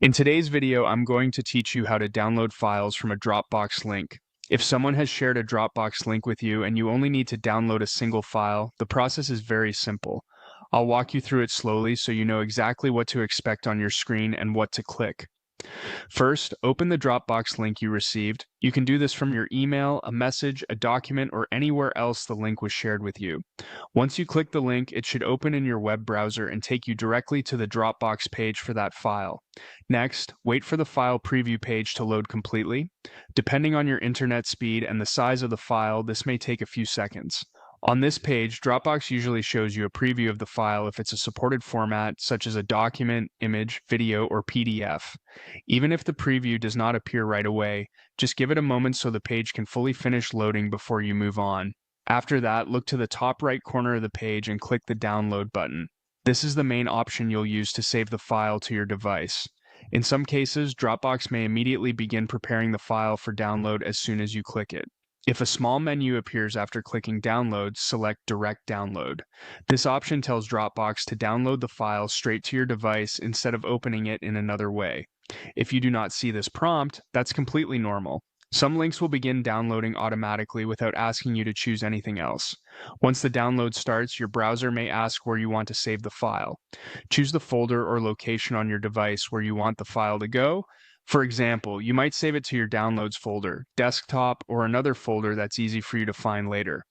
In today's video, I'm going to teach you how to download files from a Dropbox link. If someone has shared a Dropbox link with you and you only need to download a single file, the process is very simple. I'll walk you through it slowly so you know exactly what to expect on your screen and what to click. First, open the Dropbox link you received. You can do this from your email, a message, a document, or anywhere else the link was shared with you. Once you click the link, it should open in your web browser and take you directly to the Dropbox page for that file. Next, wait for the file preview page to load completely. Depending on your internet speed and the size of the file, this may take a few seconds. On this page, Dropbox usually shows you a preview of the file if it's a supported format, such as a document, image, video, or PDF. Even if the preview does not appear right away, just give it a moment so the page can fully finish loading before you move on. After that, look to the top right corner of the page and click the download button. This is the main option you'll use to save the file to your device. In some cases, Dropbox may immediately begin preparing the file for download as soon as you click it. If a small menu appears after clicking Download, select Direct Download. This option tells Dropbox to download the file straight to your device instead of opening it in another way. If you do not see this prompt, that's completely normal. Some links will begin downloading automatically without asking you to choose anything else. Once the download starts, your browser may ask where you want to save the file. Choose the folder or location on your device where you want the file to go. For example, you might save it to your Downloads folder, desktop, or another folder that's easy for you to find later.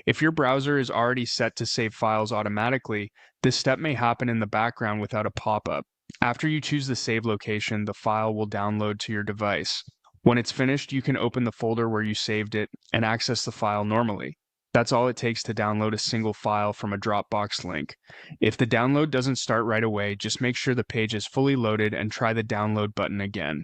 If your browser is already set to save files automatically, this step may happen in the background without a pop-up. After you choose the save location, the file will download to your device. When it's finished, you can open the folder where you saved it and access the file normally. That's all it takes to download a single file from a Dropbox link. If the download doesn't start right away, just make sure the page is fully loaded and try the download button again.